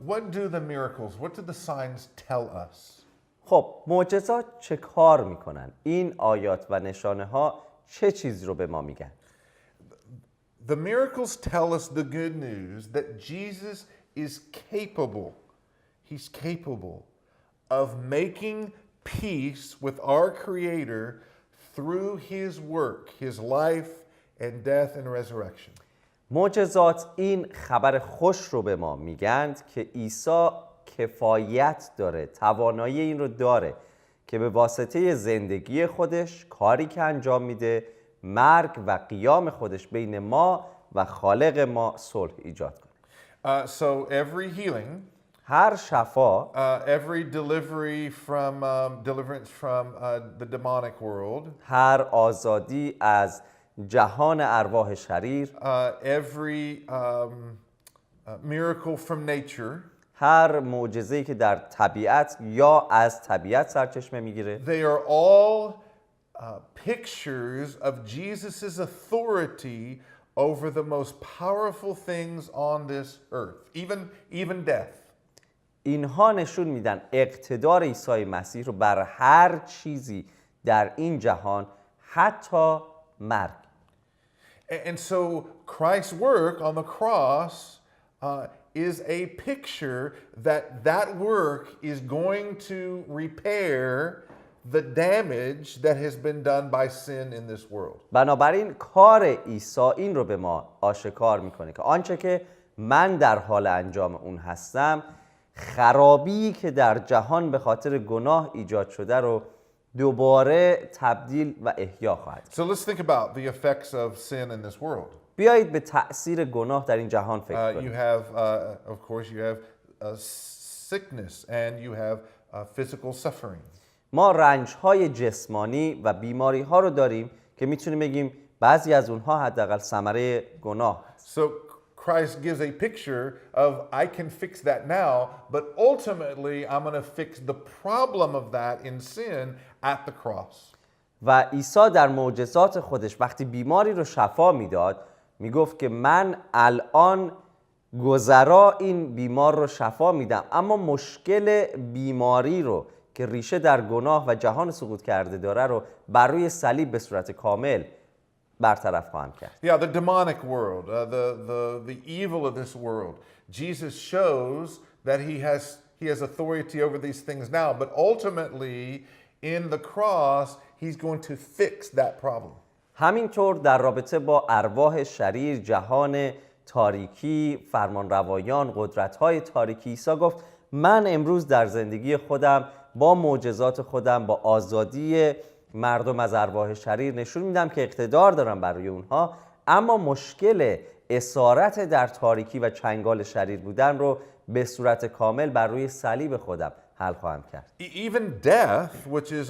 What do the miracles, what do the signs tell us? خب معجزات چه کار میکنن؟ این آیات و نشانه ها چه چیز رو به ما میگن؟ The miracles tell us the good news that Jesus is capable. He's capable of making peace with our Creator through His work, His life and death and resurrection. معجزات این خبر خوش رو به ما میگند که عیسی کفایت داره، توانایی این رو داره که به واسطه زندگی خودش، کاری که انجام میده، مرگ و قیام خودش بین ما و خالق ما صلح ایجاد کنه. So every healing, هر شفا، every deliverance from the demonic world, هر آزادی از جهان ارواح شریر، every miracle from nature, هر معجزه‌ای که در طبیعت یا از طبیعت سرچشمه میگیره، they are all pictures of Jesus' authority over the most powerful things on this earth, even death. اینها نشون میدن اقتدار عیسی مسیح رو بر هر چیزی در این جهان، حتی مرگ. And so Christ's work on the cross is a picture that work is going to repair the damage that has been done by sin in this world. بنابراین کار عیسی این رو به ما آشکار میکنه که آنچه که من در حال انجام اون هستم، خرابی که در جهان به خاطر گناه ایجاد شده رو دوباره تبدیل و احیا خواهد. So let's think about the effects of sin in this world. بیایید به تأثیر گناه در این جهان فکر کنیم. You have, of course, you have sickness and you have physical suffering. ما رنج‌های جسمانی و بیماری‌ها رو داریم که میتونیم بگیم بعضی از اونها حداقل ثمره گناه هست. So Christ gives a picture of I can fix that now, but ultimately I'm going to fix the problem of that in sin at the cross. و عیسی در معجزات خودش وقتی بیماری رو شفا میداد، میگفت که من الان گذرا این بیمار رو شفا میدم، اما مشکل بیماری رو که ریشه در گناه و جهان سقوط کرده داره رو بر روی صلیب به صورت کامل برطرف خواهم کرد. Yeah, the demonic world, the evil of this world. Jesus shows that he has authority over these things now, but ultimately in the cross he's going to fix that problem. همینطور در رابطه با ارواح شریر، جهان تاریکی، فرمانروایان، قدرت‌های تاریکی، عیسی گفت من امروز در زندگی خودم با معجزات خودم، با آزادی مردم از ارواح شریر نشون میدم که اقتدار دارم بر روی اونها، اما مشکل اسارت در تاریکی و چنگال شریر بودن رو به صورت کامل بر روی صلیب خودم حل خواهم کرد. Even death, which is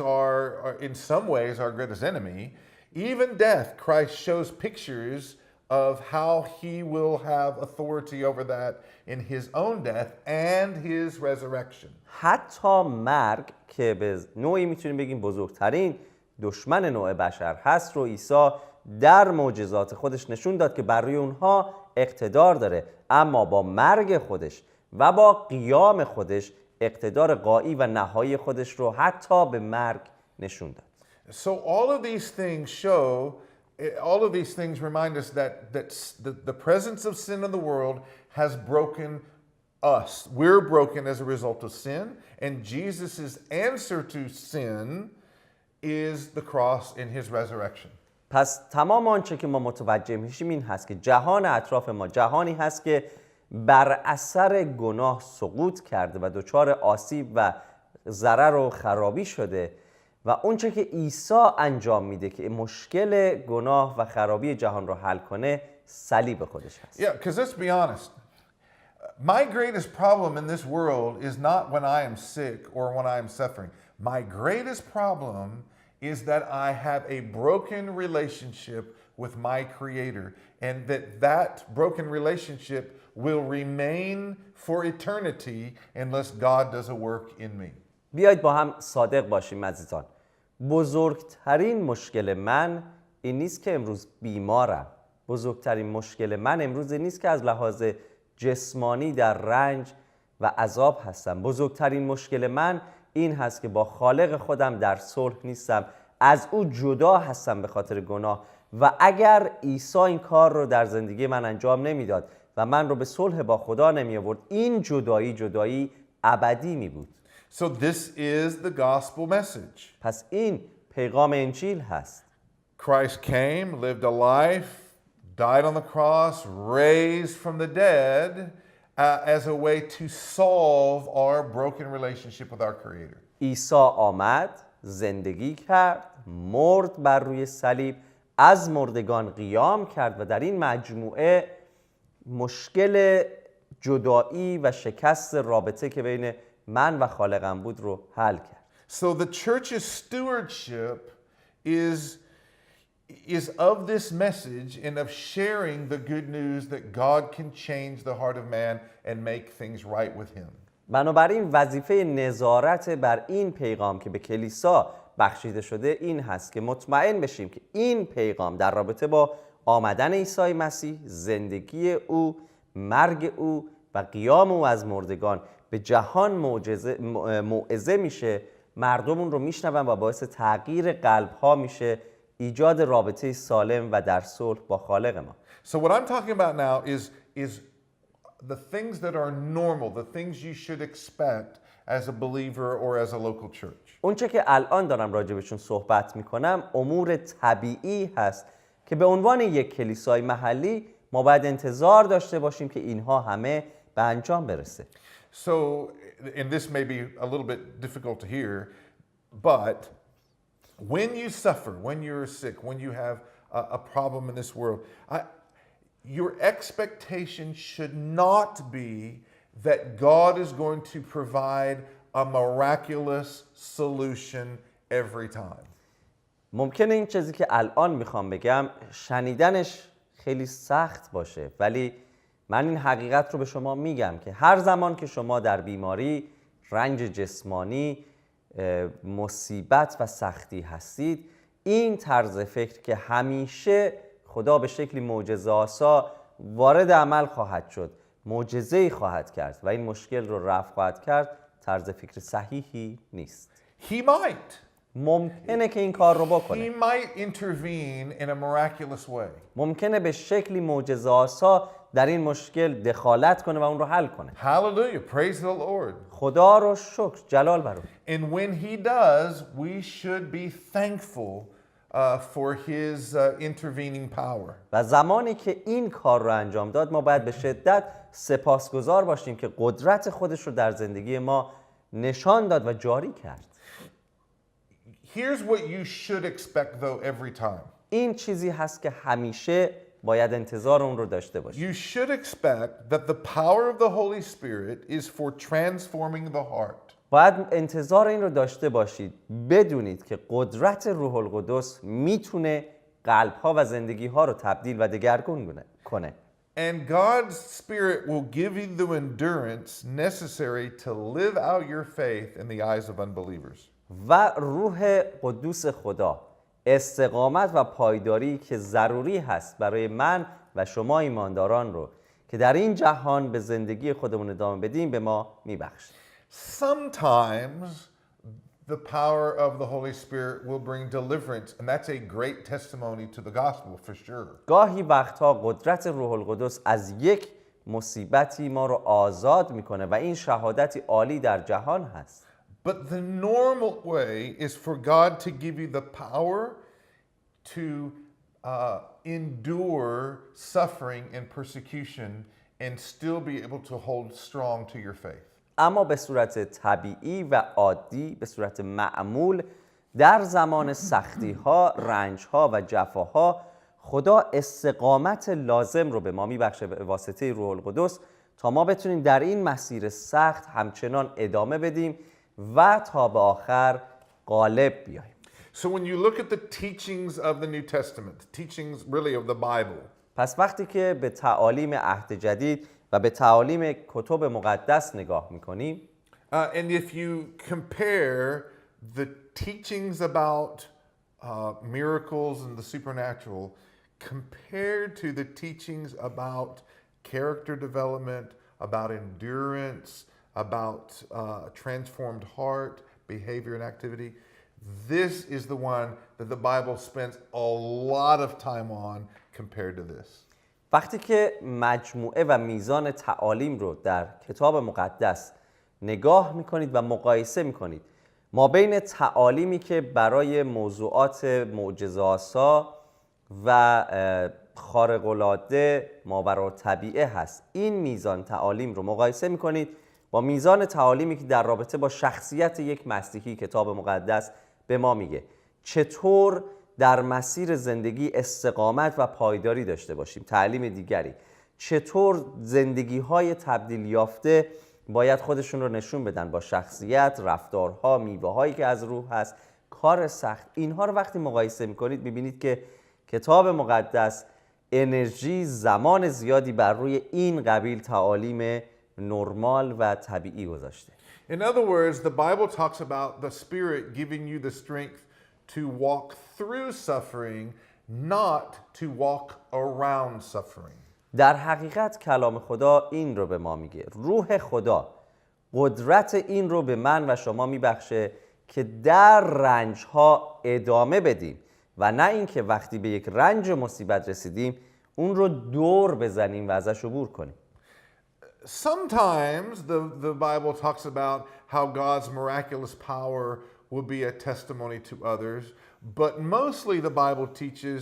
in some ways our greatest enemy, even death, Christ shows pictures of how he will have authority over that in his own death and his resurrection. حتی مرگ که به نوعی میتونیم بگیم بزرگترین دشمن نوع بشر هست رو عیسی در معجزات خودش نشون داد که بر روی اونها اقتدار داره، اما با مرگ خودش و با قیام خودش اقتدار غایی و نهایی خودش رو حتی به مرگ نشون داد. So all of these things remind us that the presence of sin in the world has broken us. We're broken as a result of sin, and Jesus' answer to sin is the cross in his resurrection. پس تمام آنچه که ما متوجه میشیم این هست که جهان اطراف ما جهانی هست که بر اثر گناه سقوط کرده و دچار آسیب و ضرر و خرابی شده و اونچه که عیسی انجام میده که مشکل گناه و خرابی جهان رو حل کنه صلیب خودش هست. Yeah, because let's be honest. My greatest problem in this world is not when I am sick or when I am suffering. My greatest problem is that I have a broken relationship with my Creator, and that broken relationship will remain for eternity unless God does a work in me. بیایید با هم صادق باشیم عزیزان. بزرگترین مشکل من این نیست که امروز بیمارم. بزرگترین مشکل من امروز این نیست که از لحاظ جسمانی در رنج و عذاب هستم. بزرگترین مشکل من این هست که با خالق خودم در صلح نیستم، از او جدا هستم به خاطر گناه. و اگر عیسی این کار رو در زندگی من انجام نمیداد و من رو به صلح با خدا نمی آورد، این جدایی ابدی می بود. So this is the gospel message. پس این پیغام انجیل هست. Christ came, lived a life, died on the cross, raised from the dead as a way to solve our broken relationship with our Creator. عیسی آمد، زندگی کرد، مرد بر روی صلیب، از مردگان قیام کرد و در این مجموعه مشکل جدایی و شکست رابطه که بین من و خالقم بود رو حل کرد. So the church's stewardship is of this message and of sharing the good news that God can change the heart of man and make things right with him. بنابراین وظیفه نظارت بر این پیغام که به کلیسا بخشیده شده این هست که مطمئن بشیم که این پیغام در رابطه با آمدن عیسی مسیح، زندگی او، مرگ او و قیام او از مردگان به جهان موعظه میشه، مردم اون رو میشنون و باعث تغییر قلب ها میشه، ایجاد رابطه سالم و در صلح با خالق ما. So what I'm talking about now is the things that are normal, the things you should expect as a believer or as a local church. اونچه که الان دارم راجبشون صحبت میکنم امور طبیعی هست که به عنوان یک کلیسای محلی ما باید انتظار داشته باشیم که اینها همه به انجام برسه. So, and this may be a little bit difficult to hear, but when you suffer, when you're sick, when you have a problem in this world, your expectation should not be that God is going to provide a miraculous solution every time. ممکنه این چیزی که الان میخوام بگم شنیدنش خیلی سخت باشه، ولی من این حقیقت رو به شما میگم که هر زمان که شما در بیماری، رنج جسمانی، مصیبت و سختی هستید، این طرز فکر که همیشه خدا به شکلی معجزه‌آسا وارد عمل خواهد شد، معجزه‌ای خواهد کرد و این مشکل رو رفع خواهد کرد، طرز فکر صحیحی نیست. He might. ممکنه که این کار رو بکنه. He might intervene in a miraculous way. ممکنه به شکلی معجزه‌آسا در این مشکل دخالت کنه و اون رو حل کنه. Hallelujah. Praise the Lord. خدا رو شکر، جلال بر او. And when he does, we should be thankful for his intervening power. و زمانی که این کار رو انجام داد ما باید به شدت سپاسگزار باشیم که قدرت خودش رو در زندگی ما نشان داد و جاری کرد. Here's what you should expect though every time. این چیزی هست که همیشه باید انتظار اون رو داشته باشیم. You should expect that the power of the Holy Spirit is for transforming the heart. باید انتظار این رو داشته باشید، بدونید که قدرت روح القدس میتونه قلب‌ها و زندگی‌ها رو تبدیل و دگرگون کنه. And God's Spirit will give you the endurance necessary to live out your faith in the eyes of unbelievers. و روح قدوس خدا استقامت و پایداری که ضروری هست برای من و شما ایمانداران رو که در این جهان به زندگی خودمون ادامه بدیم به ما میبخشه. Sometimes the power of the Holy Spirit will bring deliverance, and that's a great testimony to the gospel for sure. گاهی وقتها قدرت روح القدس از یک مصیبتی ما رو آزاد میکنه و این شهادتی عالی در جهان هست. But the normal way is for God to give you the power to endure suffering and persecution and still be able to hold strong to your faith. اما به صورت طبیعی و عادی، به صورت معمول در زمان سختی‌ها، رنج‌ها و جفاها خدا استقامت لازم رو به ما میبخشه به واسطه روح القدس تا ما بتونیم در این مسیر سخت همچنان ادامه بدیم و تا به آخر غالب بیاییم. So when you look at the teachings of the New Testament, the teachings really of the Bible, پس وقتی که به تعالیم عهد جدید و به تعالیم کتب مقدس نگاه میکنیم and if you compare the teachings about miracles and the supernatural compared to the teachings about character development, about endurance, about transformed heart, behavior and activity. This is the one that the Bible spends a lot of time on compared to this. وقتی که مجموعه و میزان تعالیم رو در کتاب مقدس نگاه میکنید و مقایسه میکنید ما بین تعالیمی که برای موضوعات معجزه‌آسا و خارق‌العاده ماوراءالطبیعه هست، این میزان تعالیم رو مقایسه میکنید با میزان تعالیمی که در رابطه با شخصیت یک مسیحی کتاب مقدس به ما میگه چطور در مسیر زندگی استقامت و پایداری داشته باشیم. تعلیم دیگری چطور زندگی‌های تبدیل یافته باید خودشون رو نشون بدن با شخصیت، رفتارها، میوه‌هایی که از روح هست، کار سخت. اینها رو وقتی مقایسه میکنید میبینید که کتاب مقدس انرژی، زمان زیادی بر روی این قبیل تعالیم نرمال و طبیعی گذاشته. In other words, the Bible talks about the Spirit giving you the strength to walk through suffering, not to walk around suffering. در حقیقت کلام خدا این رو به ما میگه. روح خدا قدرت این رو به من و شما میبخشه که در رنج‌ها ادامه بدیم و نه اینکه وقتی به یک رنج و مصیبت رسیدیم اون رو دور بزنیم و ازش عبور کنیم. Sometimes the Bible talks about how God's miraculous power will be a testimony to others, but mostly the Bible teaches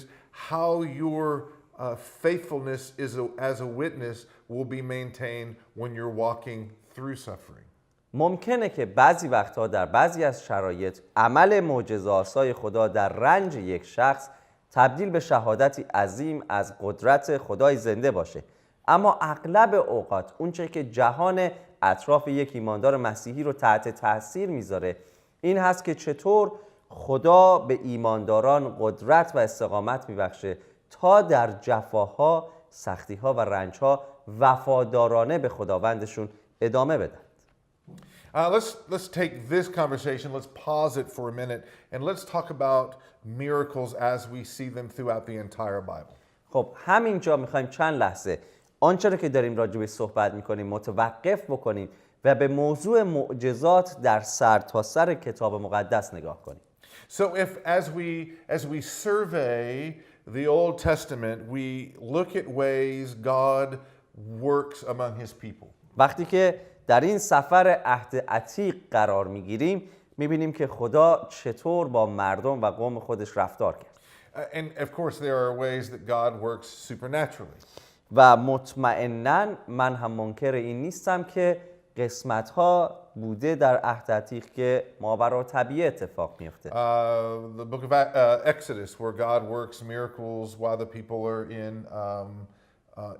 how your faithfulness as a witness will be maintained when you're walking through suffering. ممکنه که بعضی وقتها در بعضی از شرایط عمل معجزه‌آسای خدا در رنج یک شخص تبدیل به شهادتی عظیم از قدرت خدای زنده باشه، اما اغلب اوقات اونچه که جهان اطراف یک ایماندار مسیحی رو تحت تاثیر میذاره این هست که چطور خدا به ایمانداران قدرت و استقامت میبخشه تا در جفاها، سختیها و رنجها وفادارانه به خداوندشون ادامه بدن. Let's take this conversation, let's pause it for a minute, and let's talk about miracles as we see them throughout the entire Bible. خب همینجا میخوایم چند لحظه آنچه رو که داریم راجع به صحبت میکنیم متوقف بکنیم و به موضوع معجزات در سرتاسر کتاب مقدس نگاه کنیم. So if as we survey the Old Testament, we look at ways God works among his people. وقتی که در این سفر عهد عتیق قرار میگیریم میبینیم که خدا چطور با مردم و قوم خودش رفتار کرد. And of course there are ways that God works supernaturally. و مطمئناً من هم منکر این نیستم که قسمت ها بوده در عهد عتیق که ماوراءالطبیعه اتفاق میفته. The book of Exodus where God works miracles while the people are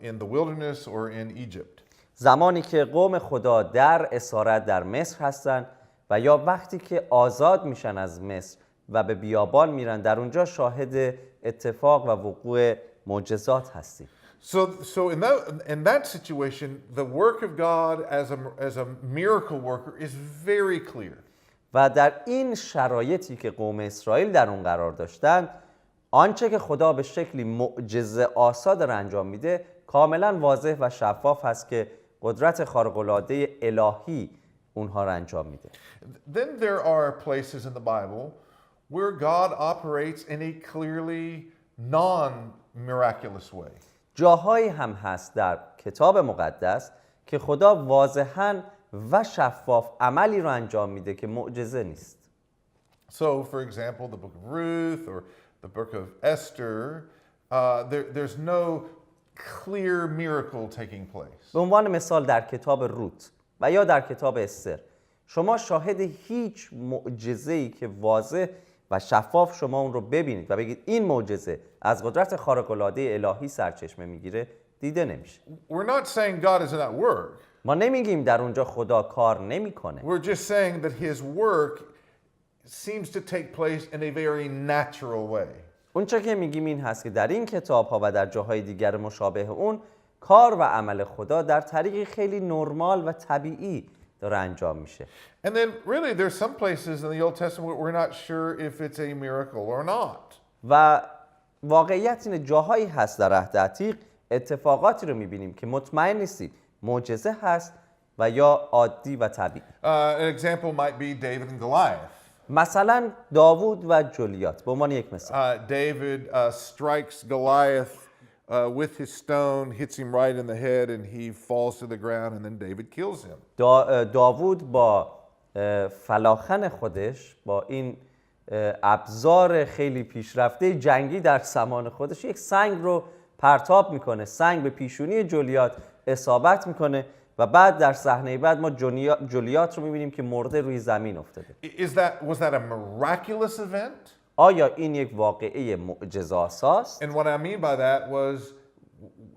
in the wilderness or in Egypt. زمانی که قوم خدا در اسارت در مصر هستن و یا وقتی که آزاد میشن از مصر و به بیابان میرن در اونجا شاهد اتفاق و وقوع معجزات هستیم. So in that situation, the work of God as a miracle worker is very clear. و در این شرایطی که قوم اسرائیل در اون قرار داشتن آنچه که خدا به شکلی معجزه آسا داره انجام میده کاملا واضح و شفاف هست که قدرت خارق‌العاده الهی اونها رو انجام میده. Then there are places in the Bible where God operates in a clearly non-miraculous way. جاهایی هم هست در کتاب مقدس که خدا واضحاً و شفاف عملی رو انجام میده که معجزه نیست. So for example, the book of Ruth or the book of Esther, there's no clear miracle taking place. به عنوان مثال در کتاب روت و یا در کتاب استر شما شاهد هیچ معجزه‌ای که واضح و شفاف شما اون رو ببینید و بگید این معجزه از قدرت خارق‌العاده الهی سرچشمه میگیره دیده نمیشه. We're not saying God isn't at work. ما نمیگیم در اونجا خدا کار نمیکنه. We're just saying that his work seems to take place in a very natural way. اونچه که میگیم این هست که در این کتاب ها و در جاهای دیگر مشابه اون کار و عمل خدا در طریقی خیلی نرمال و طبیعی داره انجام میشه. And then really there's some places in the Old Testament where we're not sure if it's a miracle or not. و واقعیت اینه جاهایی هست در عهد عتیق اتفاقاتی رو میبینیم که مطمئن نیستیم معجزه هست و یا عادی و طبیعی. An example might be David and Goliath. مثلا داوود و جولیات به عنوان یک مثال. David strikes Goliath with his stone, hits him right in the head, and he falls to the ground, and then David kills him. داوود با فلاخن خودش، با این ابزار خیلی پیشرفته جنگی در زمان خودش، یک سنگ رو پرتاب میکنه، سنگ به پیشونی جولیات اصابت میکنه و بعد در صحنه بعد ما جولیات رو میبینیم که مرده روی زمین افتاده. Was that a miraculous event? آیا این یک واقعه معجزه‌آساست؟ And what I mean by that was,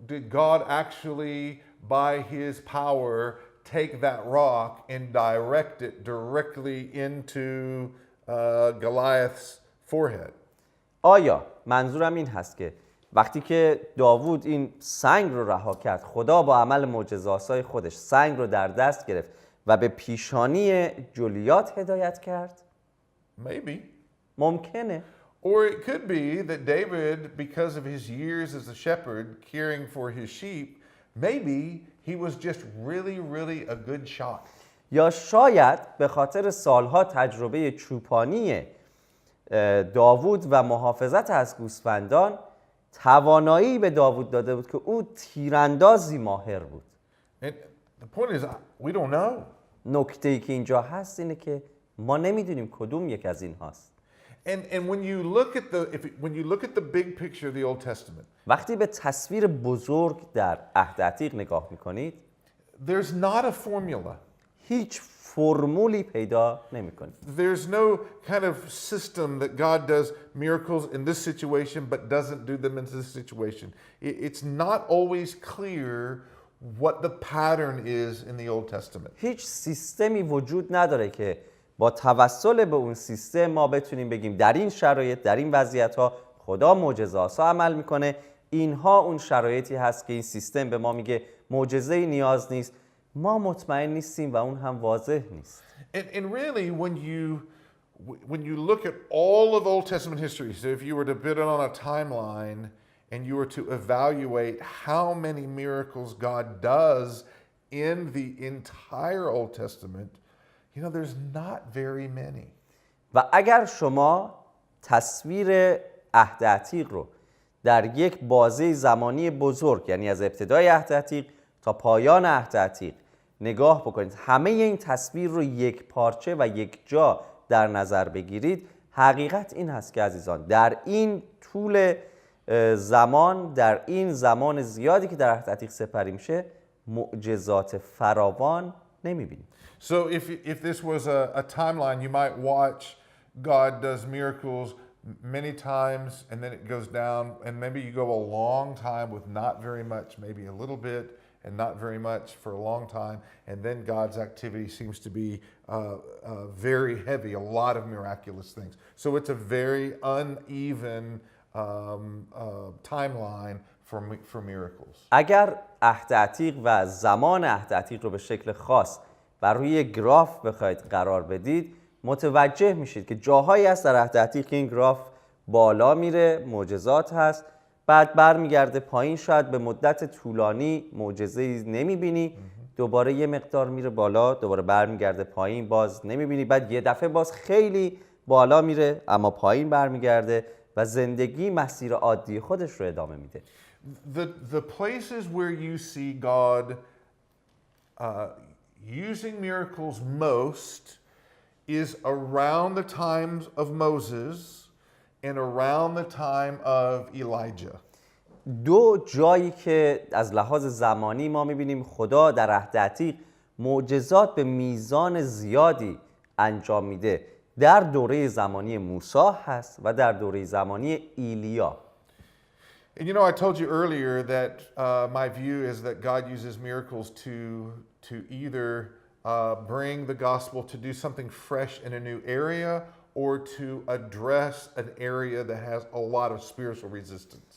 did God actually, by his power, take that rock and direct it directly into Goliath's forehead? آیا منظورم این هست که وقتی که داوود این سنگ رو رها کرد، خدا با عمل معجزه‌آسای خودش سنگ رو در دست گرفت و به پیشانی جولیات هدایت کرد؟ Maybe. ممکنه. Or it could be that David, because of his years as a shepherd caring for his sheep, maybe he was just really a good shot. یا شاید به خاطر سالها تجربه چوپانی داوود و محافظت از گوسفندان توانایی به داوود داده بود که او تیراندازی ماهر بود. And the point is, we don't know. نکته‌ای که اینجا هست اینه که ما نمیدونیم کدوم یک از این هاست. And when you look at the big picture of the Old Testament, وقتی به تصویر بزرگ در عهد عتیق نگاه میکنید، there's not a formula. هیچ فرمولی پیدا نمیکنید. There's no kind of system that God does miracles in this situation but doesn't do them in this situation. It's not always clear what the pattern is in the Old Testament. هیچ سیستمی وجود نداره که با توسل به اون سیستم ما بتونیم بگیم در این شرایط، در این وضعیت‌ها خدا معجزه‌آسا عمل میکنه. اینها اون شرایطی هست که این سیستم به ما میگه معجزه‌ای نیاز نیست. ما مطمئن نیستیم و اون هم واضح نیست. And really when you look at all of Old Testament history, so if you were to put it on a timeline and you were to evaluate how many miracles God does in the entire Old Testament, there's not very many. و اگر شما تصویر عهد عتیق رو در یک بازه زمانی بزرگ، یعنی از ابتدای عهد عتیق تا پایان عهد عتیق نگاه بکنید، همه این تصویر رو یک پارچه و یک جا در نظر بگیرید، حقیقت این هست که عزیزان در این طول زمان، در این زمان زیادی که در عهد عتیق سپری میشه، معجزات فراوان نمیبینیم. So if this was a timeline, you might watch God does miracles many times and then it goes down, and maybe you go a long time with not very much, maybe a little bit and not very much for a long time, and then God's activity seems to be very heavy, a lot of miraculous things. So it's a very uneven timeline for miracles. اگر عهد عتیق و زمان عهد عتیق رو به شکل خاص بر روی گراف بخواید قرار بدید، متوجه میشید که جاهایی هست در عهد عتیق که این گراف بالا میره، معجزات هست، بعد برمیگرده پایین، شاید به مدت طولانی معجزه‌ای نمیبینی، دوباره یه مقدار میره بالا، دوباره برمیگرده پایین، باز نمیبینی، بعد یه دفعه باز خیلی بالا میره اما پایین برمیگرده و زندگی مسیر عادی خودش رو ادامه میده. The places where you see God using miracles most is around the times of Moses and around the time of Elijah. دو جایی که از لحاظ زمانی ما می‌بینیم خدا در عهد عتیق معجزات به میزان زیادی انجام میده، در دوره زمانی موسی هست و در دوره زمانی ایلیا. And I told you earlier that my view is that God uses miracles to either bring the gospel to do something fresh in a new area or to address an area that has a lot of spiritual resistance.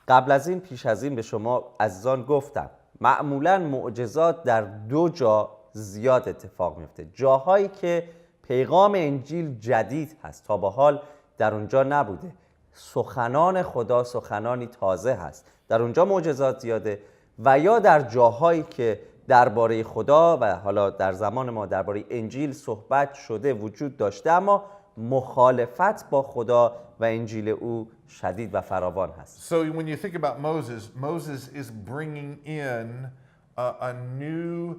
قبل از این پیش از این به شما عزیزان گفتم معمولاً معجزات در دو جا زیاد اتفاق میفته، جاهایی که پیغام انجیل جدید هست، تا به حال در اونجا نبوده، سخنان خدا سخنانی تازه هست. در اونجا معجزات زیاده و یا در جاهایی که درباره خدا و حالا در زمان ما درباره انجیل صحبت شده وجود داشته، اما مخالفت با خدا و انجیل او شدید و فراوان هست. So when you think about Moses is bringing in a new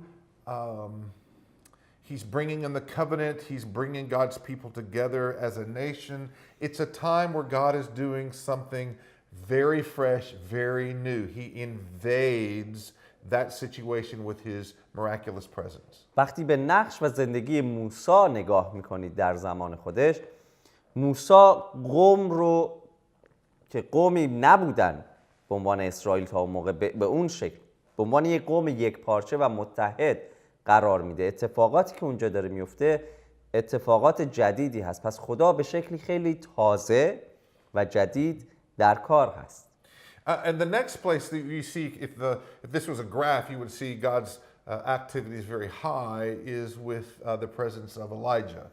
he's bringing in the covenant, he's bringing God's people together as a nation. It's a time where God is doing something very fresh, very new. He invades that situation with his miraculous presence. وقتی به نقش و زندگی موسی نگاه میکنید در زمان خودش، موسی قوم رو که قومی نبودن به عنوان اسرائیل تا اون موقع به اون شکل به عنوان یک قوم یک پارچه و متحد قرار میده. اتفاقاتی که اونجا داره میفته اتفاقات جدیدی هست. پس خدا به شکلی خیلی تازه و جدید در کار هست. And the next place that you see, if this was a graph, you would see God's activity is very high, is with the presence of Elijah.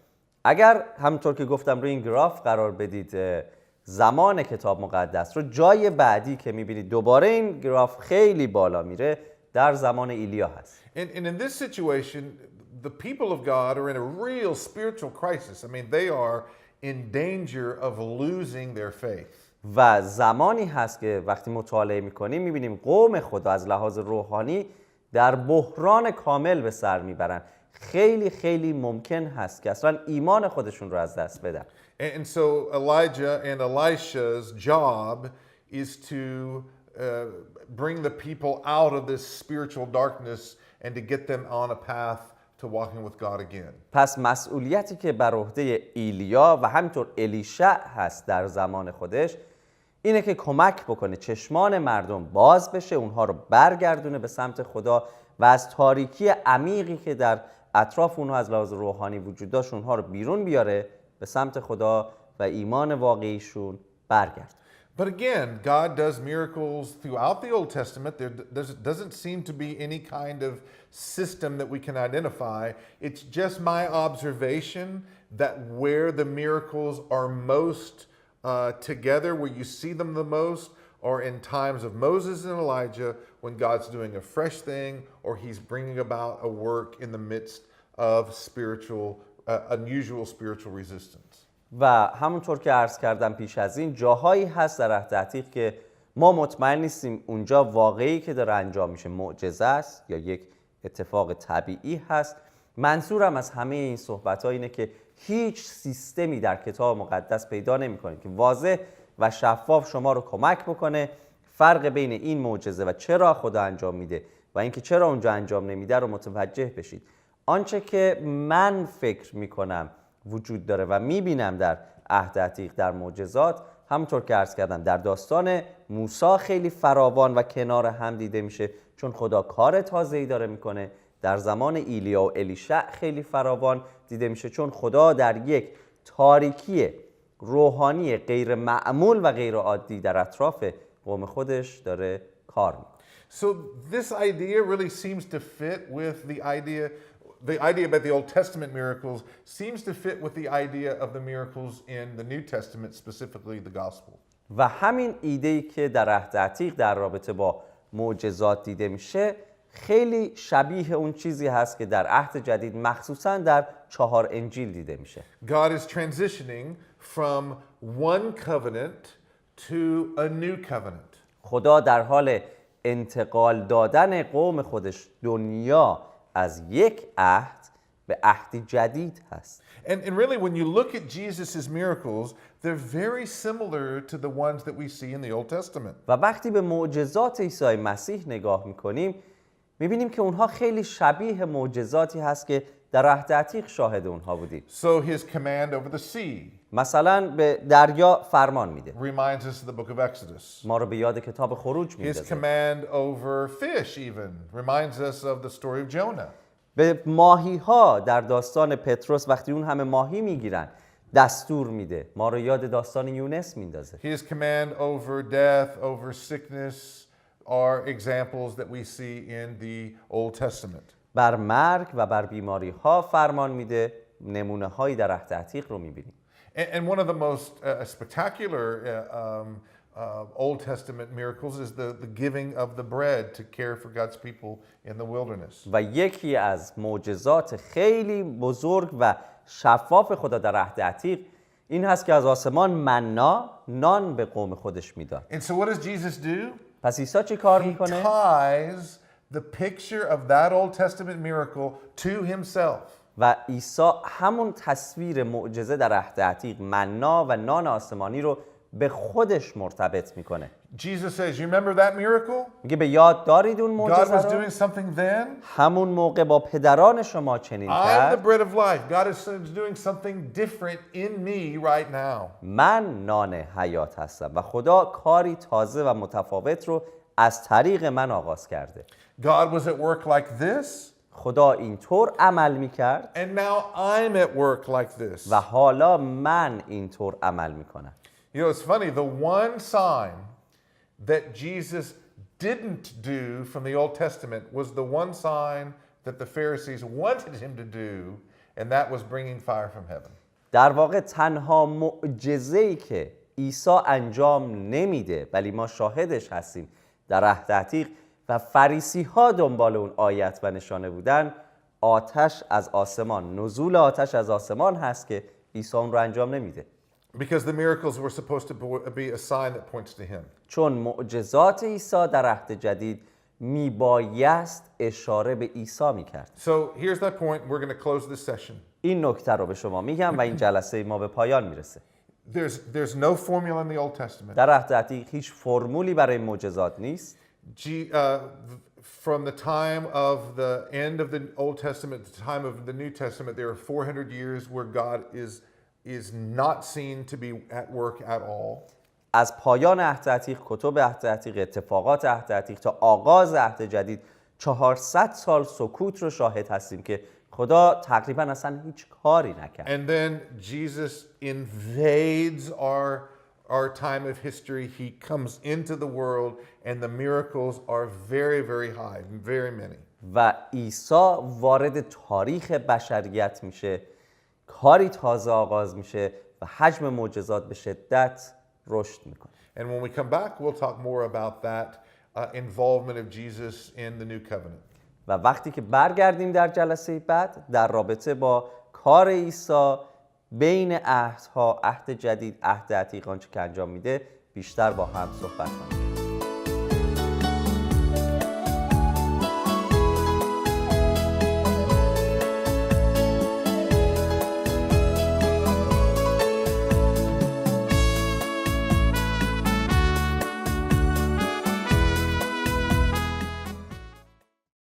اگر همونطور که گفتم روی این گراف قرار بدید زمان کتاب مقدس رو، جای بعدی که میبینید دوباره این گراف خیلی بالا میره در زمان ایلیا هست. And in this situation, the people of God are in a real spiritual crisis. I mean, they are in danger of losing their faith. و زمانی هست که وقتی مطالعه میکنیم میبینیم قوم خدا از لحاظ روحانی در بحران کامل به سر میبرن. خیلی خیلی ممکن هست که اصلا ایمان خودشون رو از دست بدن. And so Elijah and Elisha's job is to bring the people out of this spiritual darkness and to get them on a path to walking with God again. پس مسئولیتی که بر عهده ایلیا و همینطور الیشع هست در زمان خودش اینه که کمک بکنه چشمان مردم باز بشه، اونها رو برگردونه به سمت خدا و از تاریکی عمیقی که در اطراف اونها از لحاظ روحانی وجود داشت اونها رو بیرون بیاره به سمت خدا و ایمان واقعیشون برگرد. But again, God does miracles throughout the Old Testament. There doesn't seem to be any kind of system that we can identify. It's just my observation that where the miracles are most together, where you see them the most, are in times of Moses and Elijah when God's doing a fresh thing or he's bringing about a work in the midst of unusual spiritual resistance. و همونطور که عرض کردم پیش از این جاهایی هست در عهد عتیق که ما مطمئن نیستیم اونجا واقعی که داره انجام میشه معجزه است یا یک اتفاق طبیعی هست. منظورم از همه این صحبت‌ها اینه که هیچ سیستمی در کتاب مقدس پیدا نمی‌کنید که واضح و شفاف شما رو کمک بکنه فرق بین این معجزه و چرا خدا انجام میده و اینکه چرا اونجا انجام نمیده رو متوجه بشید. آنچه که من فکر میکنم وجود داره و میبینم در عهد عتیق در معجزات، همونطور که عرض کردم در داستان موسی خیلی فراوان و کنار هم دیده میشه چون خدا کار تازه‌ای داره میکنه. در زمان ایلیا و الیشع خیلی فراوان دیده میشه چون خدا در یک تاریکی روحانی غیر معمول و غیر عادی در اطراف قوم خودش داره کار میکنه. So this idea really seems to fit with the idea about the Old Testament miracles seems to fit with the idea of the miracles in the New Testament, specifically the gospel. و همین ایده‌ای که در عهد عتیق در رابطه با معجزات دیده میشه خیلی شبیه اون چیزی هست که در عهد جدید مخصوصاً در 4 انجیل دیده میشه. God is transitioning from one covenant to a new covenant. خدا در حال انتقال دادن قوم خودش دنیا از یک عهد به عهد جدید هست. And really when you look at Jesus' miracles, they're very similar to the ones that we see in the Old Testament. و وقتی به معجزات عیسی مسیح نگاه میکنیم میبینیم که اونها خیلی شبیه معجزاتی هست که در عهد عتیق شاهد اونها بودیم. So his command over the sea مثلا به دریا فرمان میده. reminds us of the book of Exodus. ما رو به یاد کتاب خروج His میندازه. command over fish even reminds us of the story of Jonah. به ماهی ها در داستان پتروس وقتی اون همه ماهی میگیرن دستور میده. ما رو یاد داستان یونس میندازه. His command over death, over sickness are examples that we see in the Old Testament. بر مرگ و بر بیماری ها فرمان میده. نمونه هایی در عهد عتیق رو میبینیم. And one of the most spectacular Old Testament miracles is the giving of the bread to care for God's people in the wilderness. و یکی از معجزات خیلی بزرگ و شفاف خدا در عهد عتیق این هست که از آسمان مننا نان به قوم خودش میداد. And so what does Jesus do? پس عیسی چه کار He میکنه؟ ties the picture of that Old Testament miracle to himself. و عیسی همون تصویر معجزه در عهد عتیق مننا و نان آسمانی رو به خودش مرتبط میکنه. Jesus says, you remember that miracle? میگه به یاد دارید اون God معجزه was رو؟ doing something then. همون موقع با پدران شما چنین I'm the کرد. bread of life. God is doing something different in me right now. من نان حیات هستم و خدا کاری تازه و متفاوت رو از طریق من آغاز کرده. God was at work like this, خدا اینطور عمل میکرد and now I'm at work like this. و حالا من اینطور عمل میکنم. You know, it's funny, the one sign that Jesus didn't do from the Old Testament was the one sign that the Pharisees wanted him to do, and that was bringing fire from heaven. در واقع تنها معجزه‌ای که عیسی انجام نمیده ولی ما شاهدش هستیم در عهد عتیق و فریسی ها دنبال اون آیت و نشانه بودن، آتش از آسمان، نزول آتش از آسمان هست که عیسی اون رو انجام نمیده. Because the miracles were supposed to be a sign that points to him. چون معجزات عیسی در عهد جدید میبایست اشاره به عیسی میکرد. So here's that point. We're going to close this session. این نکته رو به شما میگم و این جلسه ما به پایان میرسه. There's no formula in the Old Testament. در عهد عتیق هیچ فرمولی برای معجزات نیست. From the time of the end of the Old Testament to the time of the New Testament, there are 400 years where God is not seen to be at work at all. از پایان عهد عتیق، کتب عهد عتیق، اتفاقات عهد عتیق تا آغاز عهد جدید 400 سال سکوت رو شاهد هستیم که خدا تقریبا اصلا هیچ کاری نکرد. And then Jesus invades our time of history. He comes into the world and the miracles are very, very high, very many. و عیسی وارد تاریخ بشریت میشه، کاری تازه آغاز میشه و حجم معجزات به شدت رشد میکنه. And when we come back, we'll talk more about that involvement of Jesus in the new covenant. و وقتی که برگردیم در جلسه بعد در رابطه با کار عیسی بین عهدها، عهد جدید، عهد عتیق، آنچه که انجام میده بیشتر با هم صحبت کنیم.